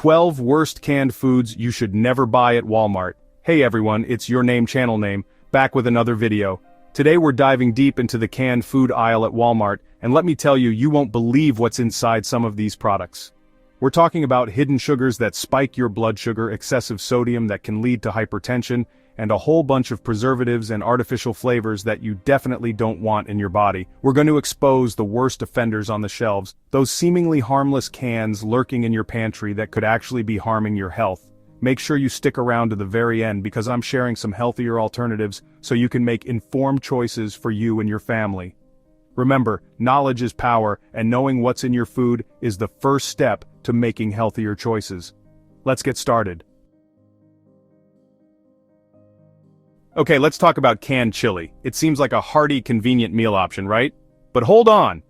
12 Worst Canned Foods You Should Never Buy at Walmart. Hey everyone, it's Your Name channel name, back with another video. Today we're diving deep into the canned food aisle at Walmart, and let me tell you, you won't believe what's inside some of these products. We're talking about hidden sugars that spike your blood sugar, excessive sodium that can lead to hypertension, and a whole bunch of preservatives and artificial flavors that you definitely don't want in your body. We're going to expose the worst offenders on the shelves, those seemingly harmless cans lurking in your pantry that could actually be harming your health. Make sure you stick around to the very end because I'm sharing some healthier alternatives so you can make informed choices for you and your family. Remember, knowledge is power, and knowing what's in your food is the first step to making healthier choices. Let's get started. Okay, let's talk about canned chili. It seems like a hearty, convenient meal option, right? But hold on.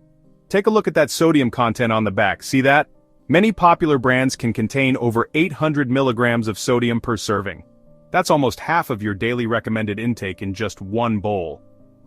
Take a look at that sodium content on the back, see that? Many popular brands can contain over 800 milligrams of sodium per serving. That's almost half of your daily recommended intake in just one bowl.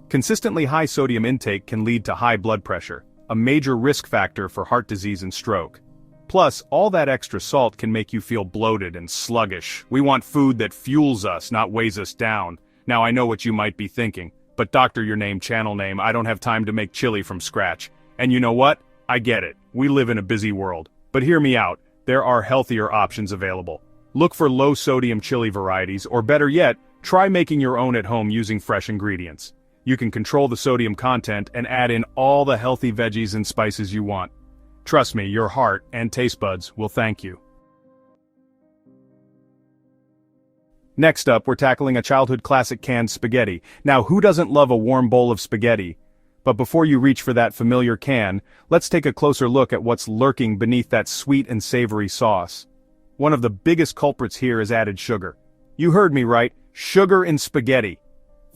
Consistently high sodium intake can lead to high blood pressure, a major risk factor for heart disease and stroke. Plus, all that extra salt can make you feel bloated and sluggish. We want food that fuels us, not weighs us down. Now I know what you might be thinking, but Dr. Your Name channel name, I don't have time to make chili from scratch. And you know what? I get it. We live in a busy world. But hear me out, there are healthier options available. Look for low-sodium chili varieties, or better yet, try making your own at home using fresh ingredients. You can control the sodium content and add in all the healthy veggies and spices you want. Trust me, your heart and taste buds will thank you. Next up, we're tackling a childhood classic, canned spaghetti. Now, who doesn't love a warm bowl of spaghetti? But before you reach for that familiar can, let's take a closer look at what's lurking beneath that sweet and savory sauce. One of the biggest culprits here is added sugar. You heard me right, sugar in spaghetti.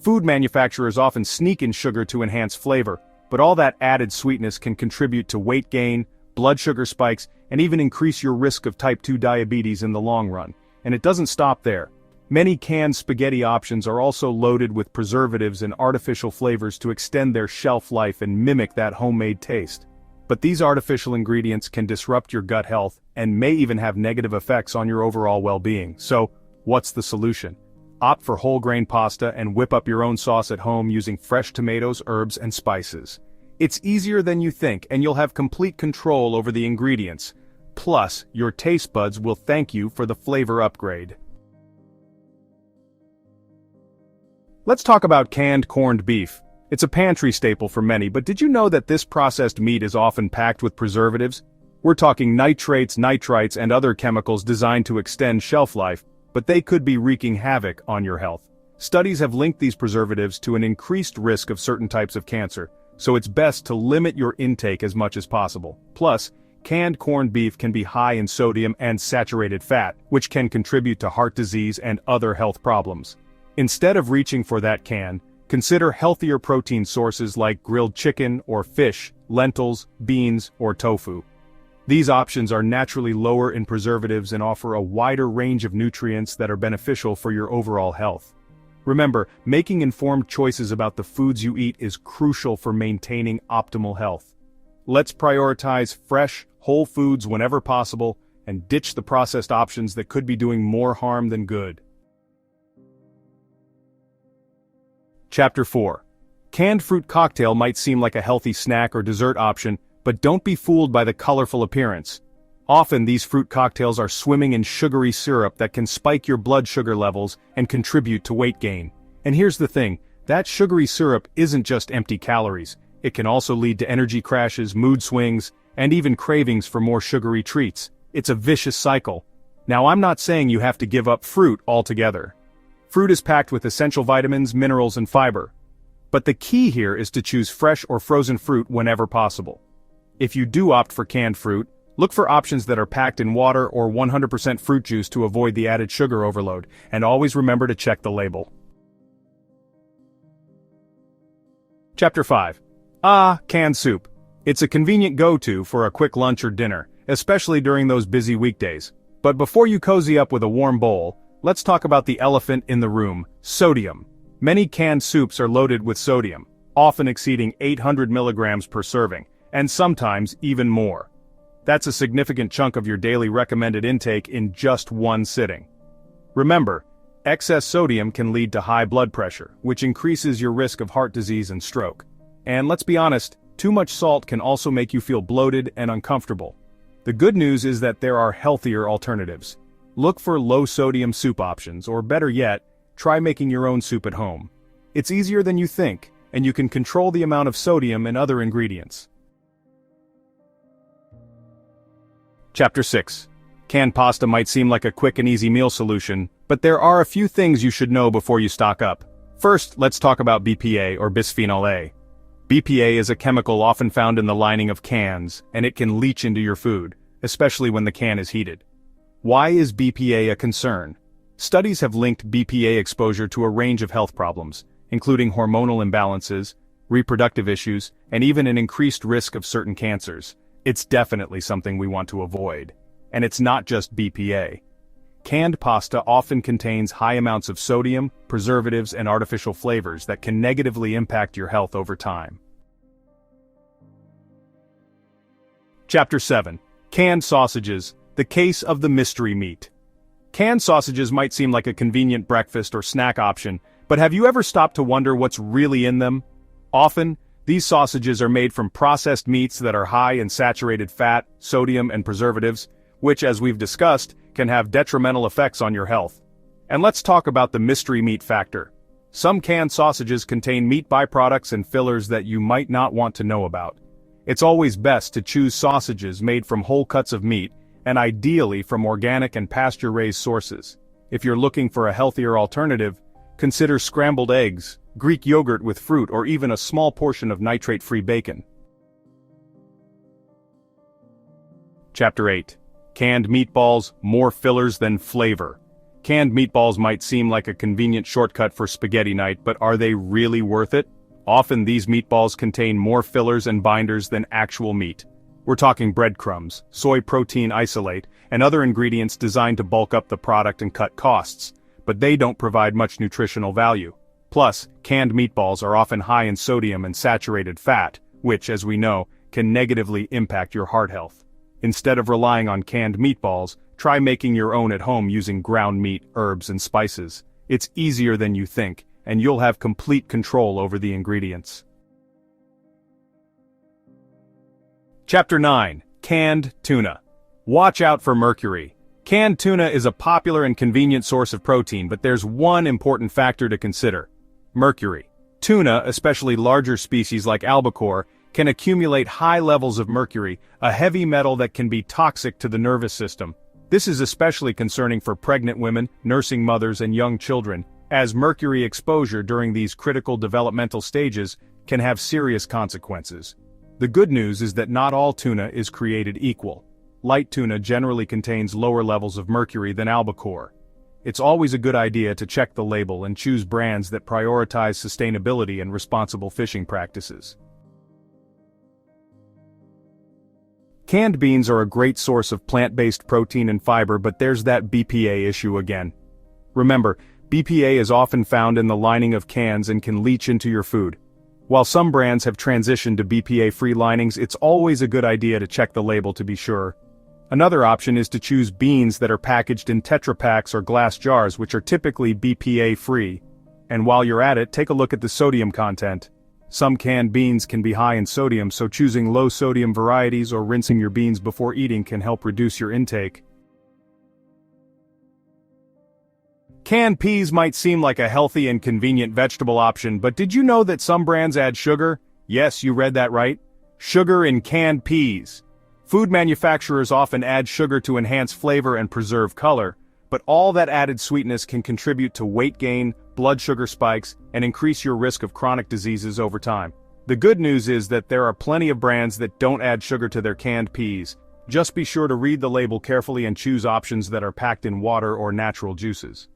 Food manufacturers often sneak in sugar to enhance flavor, but all that added sweetness can contribute to weight gain, blood sugar spikes, and even increase your risk of type 2 diabetes in the long run. And it doesn't stop there. Many canned spaghetti options are also loaded with preservatives and artificial flavors to extend their shelf life and mimic that homemade taste. But these artificial ingredients can disrupt your gut health and may even have negative effects on your overall well-being. So, what's the solution? Opt for whole grain pasta and whip up your own sauce at home using fresh tomatoes, herbs, and spices. It's easier than you think, and you'll have complete control over the ingredients. Plus, your taste buds will thank you for the flavor upgrade. Let's talk about canned corned beef. It's a pantry staple for many, but did you know that this processed meat is often packed with preservatives? We're talking nitrates, nitrites, and other chemicals designed to extend shelf life, but they could be wreaking havoc on your health. Studies have linked these preservatives to an increased risk of certain types of cancer, so it's best to limit your intake as much as possible. Plus, canned corned beef can be high in sodium and saturated fat, which can contribute to heart disease and other health problems. Instead of reaching for that can, consider healthier protein sources like grilled chicken or fish, lentils, beans, or tofu. These options are naturally lower in preservatives and offer a wider range of nutrients that are beneficial for your overall health. Remember, making informed choices about the foods you eat is crucial for maintaining optimal health. Let's prioritize fresh, whole foods whenever possible and ditch the processed options that could be doing more harm than good. Chapter 4. Canned fruit cocktail might seem like a healthy snack or dessert option, but don't be fooled by the colorful appearance. Often these fruit cocktails are swimming in sugary syrup that can spike your blood sugar levels and contribute to weight gain. And here's the thing, that sugary syrup isn't just empty calories. It can also lead to energy crashes, mood swings, and even cravings for more sugary treats. It's a vicious cycle. Now I'm not saying you have to give up fruit altogether. Fruit is packed with essential vitamins, minerals, and fiber. But the key here is to choose fresh or frozen fruit whenever possible. If you do opt for canned fruit, look for options that are packed in water or 100% fruit juice to avoid the added sugar overload, and always remember to check the label. Chapter 5. Canned soup. It's a convenient go-to for a quick lunch or dinner, especially during those busy weekdays. But before you cozy up with a warm bowl, let's talk about the elephant in the room, sodium. Many canned soups are loaded with sodium, often exceeding 800 milligrams per serving, and sometimes even more. That's a significant chunk of your daily recommended intake in just one sitting. Remember, excess sodium can lead to high blood pressure, which increases your risk of heart disease and stroke. And let's be honest, too much salt can also make you feel bloated and uncomfortable. The good news is that there are healthier alternatives. Look for low-sodium soup options, or better yet, try making your own soup at home. It's easier than you think, and you can control the amount of sodium and other ingredients. Chapter 6. Canned pasta might seem like a quick and easy meal solution, but there are a few things you should know before you stock up. First, let's talk about BPA or bisphenol A. BPA is a chemical often found in the lining of cans, and it can leach into your food, especially when the can is heated. Why is BPA a concern? Studies have linked BPA exposure to a range of health problems, including hormonal imbalances, reproductive issues, and even an increased risk of certain cancers. It's definitely something we want to avoid. And it's not just BPA. Canned pasta often contains high amounts of sodium, preservatives, and artificial flavors that can negatively impact your health over time. Chapter 7. Canned sausages, the case of the mystery meat. Canned sausages might seem like a convenient breakfast or snack option, but have you ever stopped to wonder what's really in them? Often, these sausages are made from processed meats that are high in saturated fat, sodium, and preservatives, which, as we've discussed, can have detrimental effects on your health. And let's talk about the mystery meat factor. Some canned sausages contain meat byproducts and fillers that you might not want to know about. It's always best to choose sausages made from whole cuts of meat, and ideally from organic and pasture-raised sources. If you're looking for a healthier alternative, consider scrambled eggs, Greek yogurt with fruit, or even a small portion of nitrate-free bacon. Chapter 8. Canned meatballs, more fillers than flavor. Canned meatballs might seem like a convenient shortcut for spaghetti night, but are they really worth it? Often these meatballs contain more fillers and binders than actual meat. We're talking breadcrumbs, soy protein isolate, and other ingredients designed to bulk up the product and cut costs, but they don't provide much nutritional value. Plus, canned meatballs are often high in sodium and saturated fat, which, as we know, can negatively impact your heart health. Instead of relying on canned meatballs, try making your own at home using ground meat, herbs, and spices. It's easier than you think, and you'll have complete control over the ingredients. Chapter 9. Canned tuna. Watch out for mercury. Canned tuna is a popular and convenient source of protein, but there's one important factor to consider: mercury. Tuna, especially larger species like albacore, can accumulate high levels of mercury, a heavy metal that can be toxic to the nervous system. This is especially concerning for pregnant women, nursing mothers, and young children, as mercury exposure during these critical developmental stages can have serious consequences. The good news is that not all tuna is created equal. Light tuna generally contains lower levels of mercury than albacore. It's always a good idea to check the label and choose brands that prioritize sustainability and responsible fishing practices. Canned beans are a great source of plant-based protein and fiber, but there's that BPA issue again. Remember, BPA is often found in the lining of cans and can leach into your food. While some brands have transitioned to BPA-free linings, it's always a good idea to check the label to be sure. Another option is to choose beans that are packaged in Tetra Paks or glass jars, which are typically BPA-free. And while you're at it, take a look at the sodium content. Some canned beans can be high in sodium, so choosing low-sodium varieties or rinsing your beans before eating can help reduce your intake. Canned peas might seem like a healthy and convenient vegetable option, but did you know that some brands add sugar? Yes, you read that right. Sugar in canned peas. Food manufacturers often add sugar to enhance flavor and preserve color, but all that added sweetness can contribute to weight gain, blood sugar spikes, and increase your risk of chronic diseases over time. The good news is that there are plenty of brands that don't add sugar to their canned peas. Just be sure to read the label carefully and choose options that are packed in water or natural juices.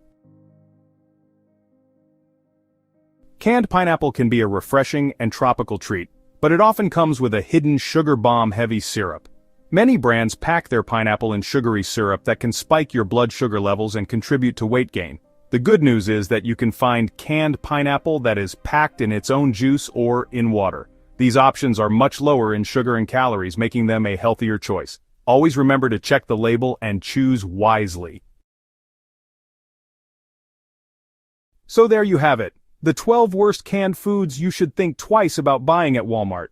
Canned pineapple can be a refreshing and tropical treat, but it often comes with a hidden sugar bomb-heavy syrup. Many brands pack their pineapple in sugary syrup that can spike your blood sugar levels and contribute to weight gain. The good news is that you can find canned pineapple that is packed in its own juice or in water. These options are much lower in sugar and calories, making them a healthier choice. Always remember to check the label and choose wisely. So there you have it, the 12 worst canned foods you should think twice about buying at Walmart.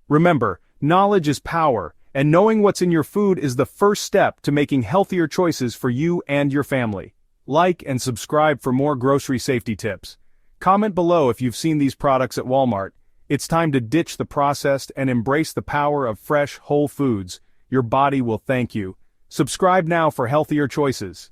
Remember, knowledge is power, and knowing what's in your food is the first step to making healthier choices for you and your family. Like and subscribe for more grocery safety tips. Comment below if you've seen these products at Walmart. It's time to ditch the processed and embrace the power of fresh, whole foods. Your body will thank you. Subscribe now for healthier choices.